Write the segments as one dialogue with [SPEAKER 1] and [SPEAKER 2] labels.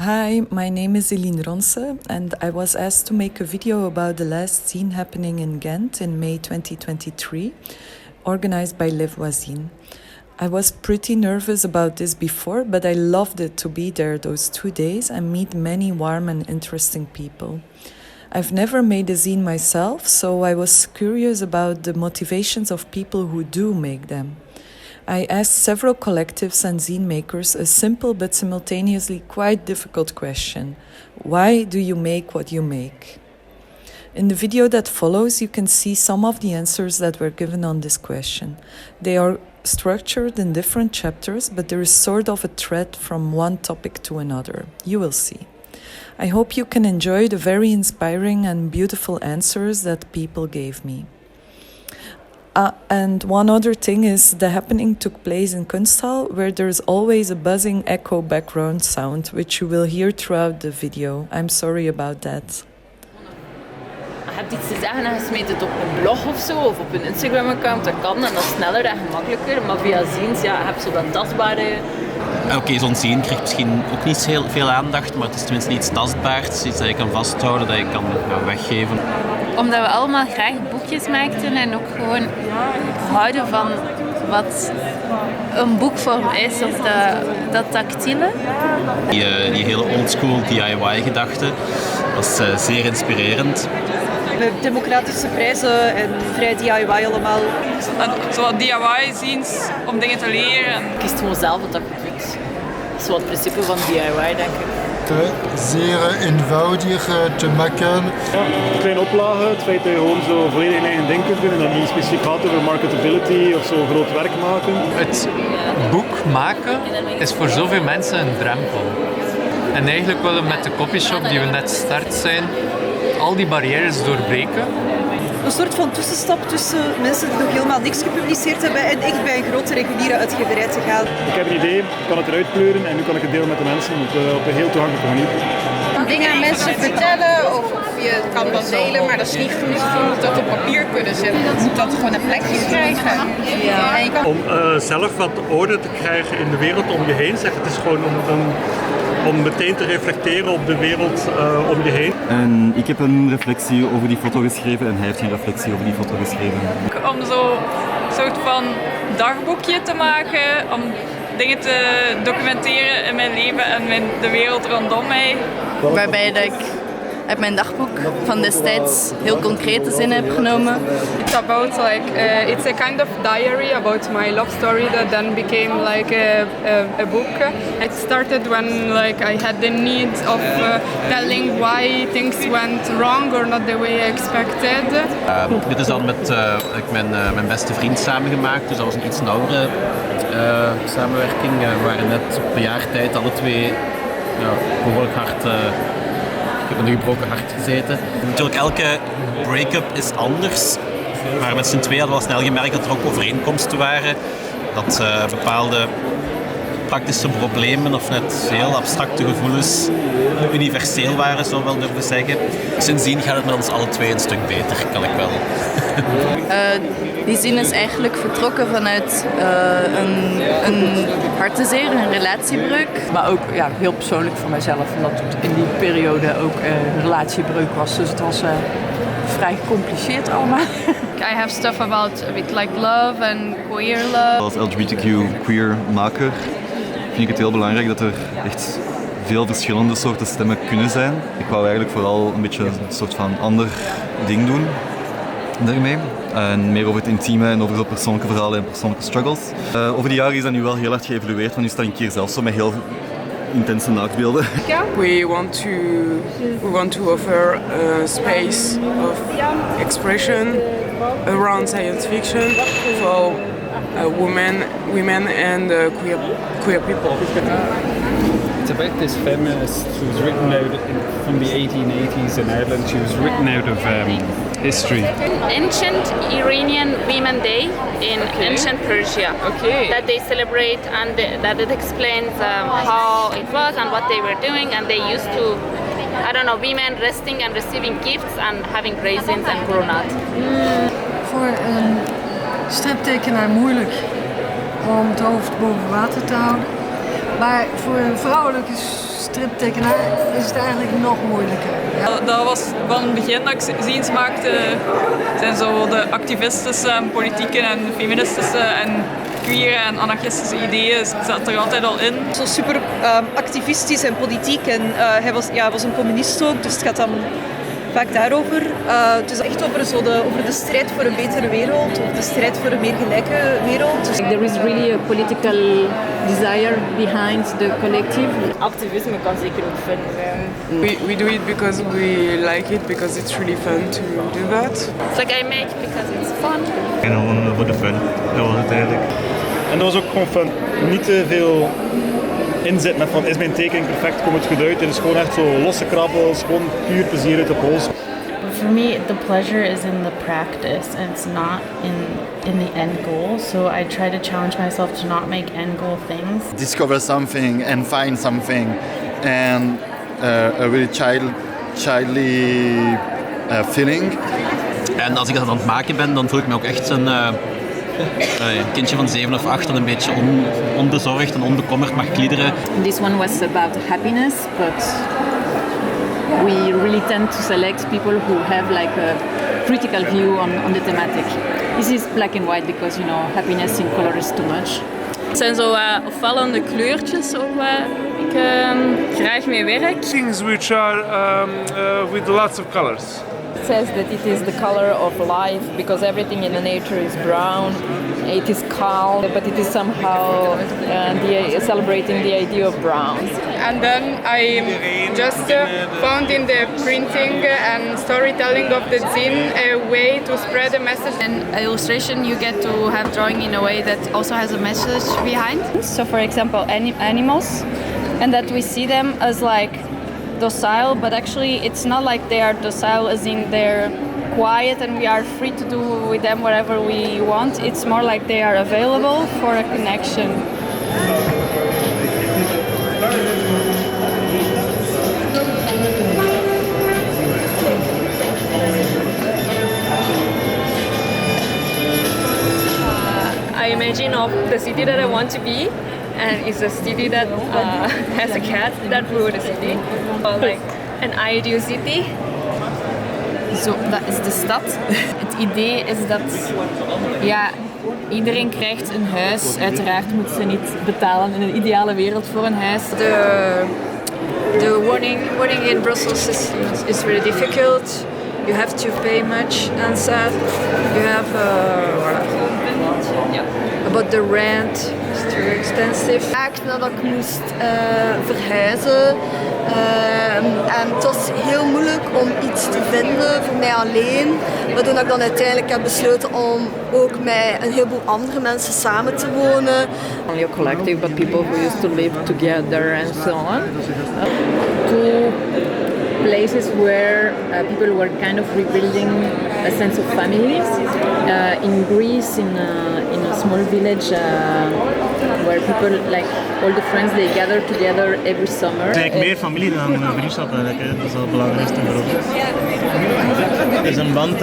[SPEAKER 1] Hi, my name is Elien Ronse and I was asked to make a video about the last Zine Happening in Ghent in May 2023, organized by Les VoiZines. I was pretty nervous about this before, but I loved it to be there those 2 days and meet many warm and interesting people. I've never made a zine myself, so I was curious about the motivations of people who do make them. I asked several collectives and zine makers a simple but simultaneously quite difficult question. Why do you make what you make? In the video that follows, you can see some of the answers that were given on this question. They are structured in different chapters, but there is sort of a thread from one topic to another. You will see. I hope you can enjoy the very inspiring and beautiful answers that people gave me. And one other thing is the happening took place in Kunsthal, where there's always a buzzing echo background sound, which you will hear throughout the video. I'm sorry about that.
[SPEAKER 2] Je hebt iets te zeggen en je smeet het op een blog of zo, of op een Instagram-account, dat kan en dat is sneller en gemakkelijker. Maar via Zines, ja, je hebt zo dat tastbare...
[SPEAKER 3] Oké, zo'n zine krijgt misschien ook niet heel veel aandacht, maar het is tenminste iets tastbaars, iets dat je kan vasthouden, dat je kan weggeven.
[SPEAKER 4] Omdat we allemaal graag boekjes maakten en ook gewoon houden van wat een boekvorm is, of dat tactiele.
[SPEAKER 3] Die hele oldschool DIY-gedachte was zeer inspirerend.
[SPEAKER 5] De democratische prijzen en vrij DIY allemaal.
[SPEAKER 6] Zo DIY-zines om dingen te leren.
[SPEAKER 2] Kiest gewoon zelf wat dat je doet. Dat is wel het principe van DIY, denk ik.
[SPEAKER 7] Zeer eenvoudig te maken.
[SPEAKER 8] Ja, een kleine oplage, het feit dat je gewoon zo volledig in eigen ding kunt doen en dat niet specifiek gaat over marketability of zo groot werk maken.
[SPEAKER 9] Het boek maken is voor zoveel mensen een drempel. En eigenlijk willen we met de copyshop die we net start zijn, al die barrières doorbreken.
[SPEAKER 5] Een soort van tussenstap tussen mensen die nog helemaal niks gepubliceerd hebben en echt bij een grote reguliere uitgeverij te gaan.
[SPEAKER 8] Ik heb een idee, ik kan het eruit kleuren en nu kan ik het delen met de mensen op een heel toegankelijke manier.
[SPEAKER 10] Dingen aan mensen vertellen of je kan dat delen, maar dat is niet genoeg. Je moet dat op papier kunnen zetten. Je moet dat gewoon een plekje krijgen. Ja. En je kan...
[SPEAKER 11] Om zelf wat orde te krijgen in de wereld om je heen. Zeg, het is gewoon om meteen te reflecteren op de wereld om je heen.
[SPEAKER 12] En ik heb een reflectie over die foto geschreven en hij heeft een reflectie over die foto geschreven.
[SPEAKER 6] Om zo een soort van dagboekje te maken, om dingen te documenteren in mijn leven en de wereld rondom mij.
[SPEAKER 4] Waarbij dat ik uit mijn dagboek van destijds heel concrete zinnen heb genomen.
[SPEAKER 6] It's about it's a kind of diary about my love story that then became like a book. It started when I had the need of telling why things went wrong or not the way I expected.
[SPEAKER 3] Dit is dan met mijn beste vriend samengemaakt, dus dat was een iets nauwere samenwerking. We waren net op een jaar tijd alle twee behoorlijk hard... Ik heb in een gebroken hart gezeten. Natuurlijk, elke break-up is anders. Maar met z'n tweeën hadden we al snel gemerkt dat er ook overeenkomsten waren. Dat bepaalde praktische problemen of net heel abstracte gevoelens universeel waren, zou ik wel durven zeggen. Sindsdien gaat het met ons alle twee een stuk beter, kan ik wel.
[SPEAKER 4] Die zin is eigenlijk vertrokken vanuit een hartzeer, een relatiebreuk.
[SPEAKER 13] Maar ook heel persoonlijk voor mijzelf, omdat het in die periode ook een relatiebreuk was. Dus het was vrij gecompliceerd allemaal.
[SPEAKER 6] I have stuff about a bit like love and queer love.
[SPEAKER 12] Als LGBTQ queer maker vind ik het heel belangrijk dat er echt veel verschillende soorten stemmen kunnen zijn. Ik wou eigenlijk vooral een beetje een soort van ander ding doen daarmee. En meer over het intieme en over de persoonlijke verhalen en persoonlijke struggles. Over de jaren is dat nu wel heel hard geëvolueerd, want nu sta ik een keer zelf zo met heel intense naaktbeelden.
[SPEAKER 14] We want to offer a space of expression around science fiction for women and queer people.
[SPEAKER 15] It's about this feminist who was written out from the 1880s in Ireland. She was written out of history.
[SPEAKER 16] Ancient Iranian Women Day in ancient Persia.
[SPEAKER 6] Okay.
[SPEAKER 16] That they celebrate and that it explains how it was and what they were doing, and they used to, I don't know, women resting and receiving gifts and having raisins and granat.
[SPEAKER 17] Voor een striptekenaar moeilijk om het hoofd boven water te houden. Maar voor een vrouwelijke striptekenaar is het eigenlijk nog moeilijker.
[SPEAKER 18] Dat was van het begin dat ik zines maakte, zijn zo de activistische, politieke en feministische en queer en anarchistische ideeën zat er altijd al in.
[SPEAKER 5] Zo super activistisch en politiek en hij was een communist ook, dus het gaat dan vaak daarover. Het is echt over de strijd voor een betere wereld, of de strijd voor een meer gelijke wereld. Dus
[SPEAKER 2] there is really a political desire behind the collective. Activisme kan zeker ook fun zijn.
[SPEAKER 14] We do it because we like it, because it's really fun to do that.
[SPEAKER 16] It's like I make because it's fun.
[SPEAKER 8] En gewoon voor de fun, dat was het eigenlijk. En dat was ook gewoon fun. Niet te veel inzet met van is mijn tekening perfect, komt het goed uit. Het is gewoon echt zo losse krabbels, gewoon puur plezier uit de pols.
[SPEAKER 19] For me, the pleasure is in the practice and it's not in the end goal. So I try to challenge myself to not make end goal things.
[SPEAKER 20] Discover something and find something and a really childly feeling.
[SPEAKER 3] En als ik dat aan het maken ben, dan voel ik me ook echt een kindje van 7 of 8 dat een beetje onbezorgd en onbekommerd mag kliederen.
[SPEAKER 2] This one was about happiness, but we really tend to select people who have like a critical view on the thematic. This is black and white because happiness in color is too much.
[SPEAKER 18] Het zijn zo opvallende kleurtjes waar ik graag mee werk.
[SPEAKER 21] Things which are with lots of colors.
[SPEAKER 22] It says that it is the color of life because everything in the nature is brown. It is calm, but it is somehow celebrating the idea of brown.
[SPEAKER 6] And then I just found in the printing and storytelling of the zine a way to spread a message.
[SPEAKER 23] In illustration you get to have drawing in a way that also has a message behind. So for example animals, and that we see them as like docile, but actually it's not like they are docile as in they're quiet and we are free to do with them whatever we want. It's more like they are available for a connection.
[SPEAKER 18] I imagine of the city that I want to be, and it's a city that has a cat that ruled the city, or like an ideal city.
[SPEAKER 19] Zo, dat is de stad. Het idee is dat iedereen krijgt een huis. Uiteraard moeten ze niet betalen in een ideale wereld voor een huis.
[SPEAKER 24] The wording in Brussels is really difficult. You have to pay much and sad. You have about the rent, it's too expensive.
[SPEAKER 25] Nadat ik moest verhuizen en het was heel moeilijk om iets te vinden voor mij alleen, waardoor ik dan uiteindelijk heb besloten om ook met een heleboel andere mensen samen te wonen.
[SPEAKER 22] Only a collective, but people who used to live together and so on.
[SPEAKER 2] Two places where people were kind of rebuilding a sense of family. In Greece, in a small village where people, like all the friends, they gather together every summer.
[SPEAKER 8] Het is eigenlijk meer familie dan vriendschap eigenlijk, hè. Dat is wel het belangrijkste voor ons. Het is een band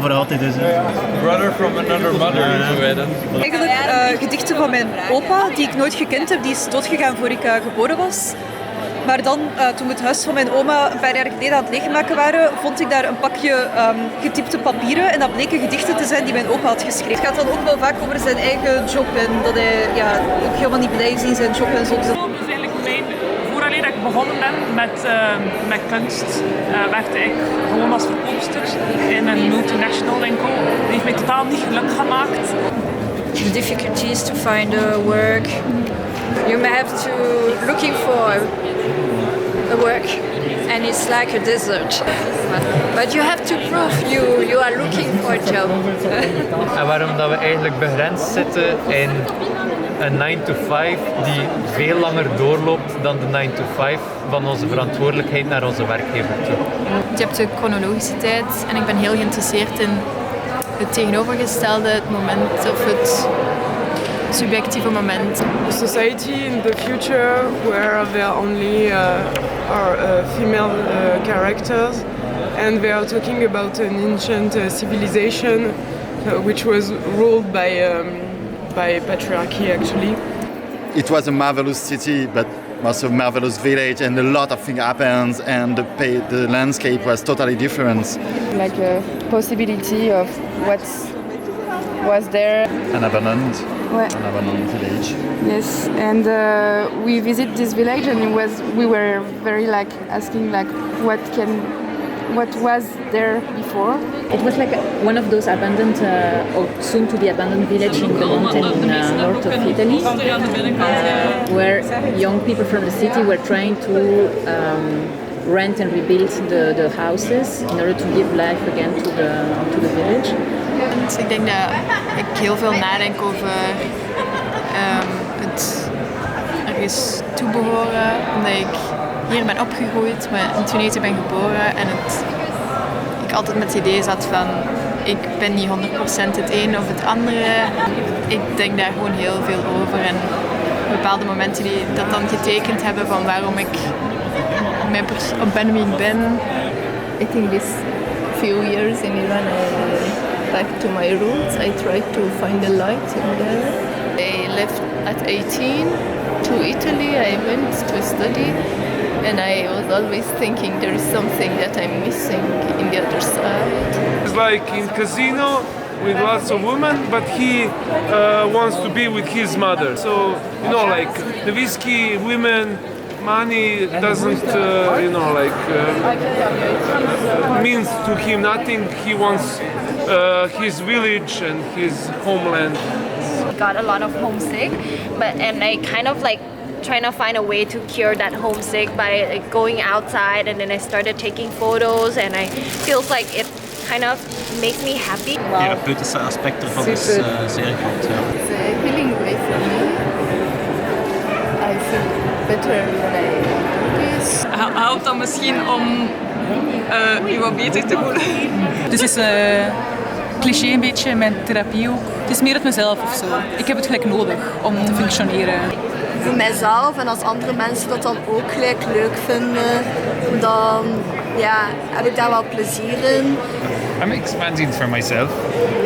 [SPEAKER 8] voor altijd is.
[SPEAKER 9] Brother from another mother.
[SPEAKER 5] Eigenlijk gedichten van mijn opa, die ik nooit gekend heb, die is doodgegaan voor ik geboren was. Maar dan, toen we het huis van mijn oma een paar jaar geleden aan het leegmaken waren, vond ik daar een pakje getypte papieren en dat bleken gedichten te zijn die mijn opa had geschreven. Het gaat dan ook wel vaak over zijn eigen job en dat hij ook helemaal niet blij is in zijn job en zo.
[SPEAKER 18] Dus eigenlijk vooraleer dat ik begonnen ben met kunst, werkte ik gewoon als verkoopster in een multinational winkel. Dat heeft mij totaal niet gelukkig gemaakt.
[SPEAKER 24] The difficulties to find work. You may have to looking for a work and it's like a desert. But you have to prove you are looking for a job.
[SPEAKER 9] En waarom dat we eigenlijk begrensd zitten in een 9-to-5 die veel langer doorloopt dan de 9-to-5 van onze verantwoordelijkheid naar onze werkgever toe.
[SPEAKER 23] Je hebt de chronologische tijd en ik ben heel geïnteresseerd in het tegenovergestelde, het moment of het subjectieve moment.
[SPEAKER 14] A society in the future where there are only female characters, and we are talking about an ancient civilization which was ruled by patriarchy actually.
[SPEAKER 20] It was a marvelous city, but was a marvelous village, and a lot of things happened, and the landscape was totally different.
[SPEAKER 1] Like a possibility of what was there.
[SPEAKER 20] An abandoned village.
[SPEAKER 1] Yes, and we visit this village, and we were very like asking like what was there before.
[SPEAKER 2] It was like one of those abandoned or soon to be abandoned village in the mountain in north of Italy, where young people from the city were trying to rent and rebuild the houses in order to give life again to the village.
[SPEAKER 1] Dus ik denk dat ik heel veel nadenk over het ergens toebehoren, omdat ik hier ben opgegroeid, maar in Tunesië ben geboren en ik altijd met het idee zat van ik ben niet 100% het een of het andere. Ik denk daar gewoon heel veel over en bepaalde momenten die dat dan getekend hebben van waarom ik ben wie ik ben.
[SPEAKER 4] I think this few years in Iran back to my roots. I tried to find a light in there. I left at 18 to Italy. I went to study and I was always thinking there is something that I'm missing in the other side.
[SPEAKER 21] It's like in casino with lots of women, but he wants to be with his mother. So, you know, like the whiskey, women, money doesn't, means to him nothing. He wants his village and his homeland.
[SPEAKER 7] I got a lot of homesick, and I kind of like trying to find a way to cure that homesick by like, going outside, and then I started taking photos, and I feels like it kind of makes me happy.
[SPEAKER 3] Therapeutische aspect ervan is zeer groot. Ja.
[SPEAKER 4] It's a healing way for me. I feel better when I do this.
[SPEAKER 18] Helpt dat misschien om je wat beter te voelen?
[SPEAKER 10] Dus het is cliché een beetje, mijn therapie ook. Het is meer uit mezelf of zo. Ik heb het gelijk nodig om te functioneren.
[SPEAKER 25] Voor mijzelf en als andere mensen dat dan ook gelijk leuk vinden, dan heb ik daar wel plezier in.
[SPEAKER 15] I make fanzines for myself,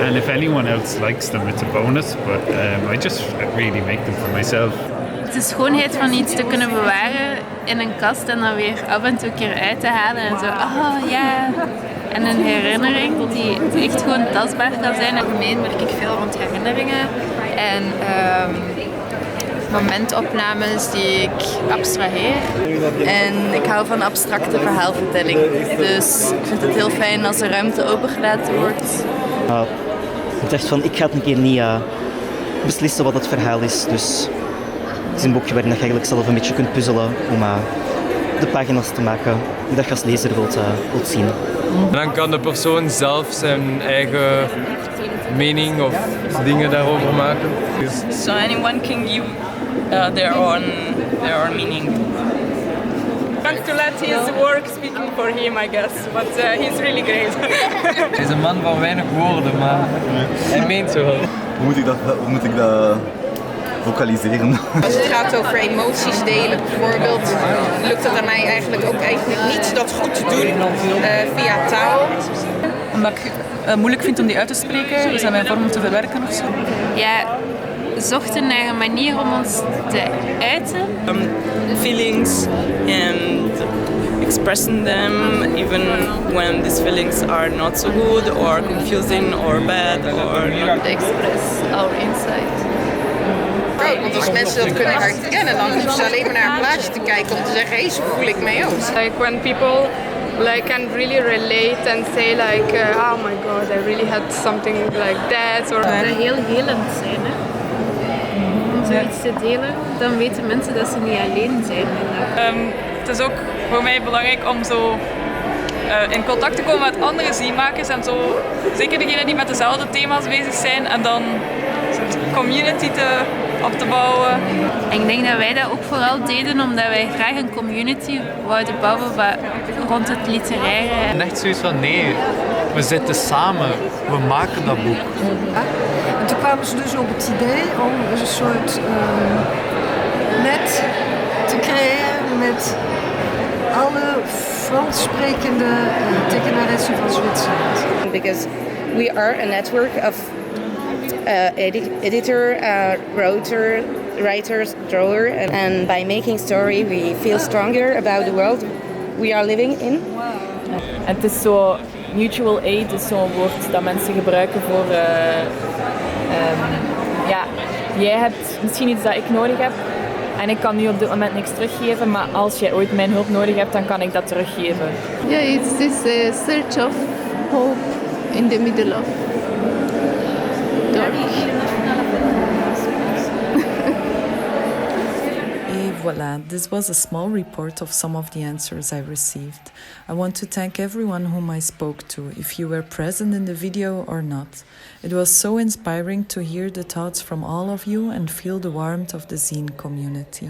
[SPEAKER 15] and if anyone else likes them, it's a bonus. But I just really make them for myself.
[SPEAKER 19] Het is de schoonheid van iets te kunnen bewaren in een kast en dan weer af en toe een keer uit te halen en zo, oh ja. En een herinnering die echt gewoon tastbaar kan zijn.
[SPEAKER 1] In het algemeen werk ik veel rond herinneringen en momentopnames die ik abstraheer. En ik hou van abstracte verhaalvertelling. Dus ik vind het heel fijn als er ruimte opengelaten wordt.
[SPEAKER 11] Ik dacht van, ik ga het een keer niet beslissen wat het verhaal is. Dus het is een boekje waarin je eigenlijk zelf een beetje kunt puzzelen om de pagina's te maken die dat je als lezer wilt zien.
[SPEAKER 26] Dan kan de persoon zelf zijn eigen mening of dingen daarover maken.
[SPEAKER 18] So anyone can give their own meaning. I want to let his work speaking for him, I guess, but he's really great.
[SPEAKER 26] Hij is een man van weinig woorden, maar hij meent zo wel.
[SPEAKER 12] Hoe moet ik dat vocaliseren?
[SPEAKER 1] Als het gaat over emoties delen bijvoorbeeld, lukt het aan mij eigenlijk ook niet dat goed te doen via taal.
[SPEAKER 10] Omdat ik moeilijk vind om die uit te spreken, is dat mijn vorm om te verwerken of zo?
[SPEAKER 19] Ja, zochten naar een manier om ons te uiten.
[SPEAKER 18] Feelings and expressing them even when these feelings are not so good or confusing or bad or
[SPEAKER 4] express our insight.
[SPEAKER 1] Want als mensen dat kunnen herkennen, dan hoeven ze alleen maar naar een plaatje te kijken om te zeggen, hey, zo voel ik mij ook.
[SPEAKER 6] Like when people can really relate and say like, oh my god, I really had something like that. Or
[SPEAKER 19] heel helend zijn, hè. Om zoiets te delen, dan weten mensen dat ze niet alleen zijn.
[SPEAKER 18] Het is ook voor mij belangrijk om zo in contact te komen met andere zinemakers en zo, zeker degenen die met dezelfde thema's bezig zijn en dan een community op te bouwen.
[SPEAKER 19] Ik denk dat wij dat ook vooral deden omdat wij graag een community wouden bouwen rond het literaire.
[SPEAKER 9] En echt zoiets van nee, we zitten samen, we maken dat boek.
[SPEAKER 17] En toen kwamen ze dus op het idee om een soort net te creëren met alle Frans sprekende tekenaressen van Zwitserland.
[SPEAKER 27] Because we are a network of editor, writer,
[SPEAKER 5] writers, drawer, and by making story we feel stronger about the world we are living in.
[SPEAKER 2] En het is zo, mutual aid is zo'n woord dat mensen gebruiken voor, jij hebt misschien iets dat ik nodig heb en ik kan nu op dit moment niks teruggeven, maar als jij ooit mijn hulp nodig hebt, dan kan ik dat teruggeven.
[SPEAKER 4] Yeah, it's this search of hope in the middle of dark.
[SPEAKER 8] Voilà, this was a small report of some of the answers I received. I want to thank everyone whom I spoke to, if you were present in the video or not. It was so inspiring to hear the thoughts from all of you and feel the warmth of the zine community.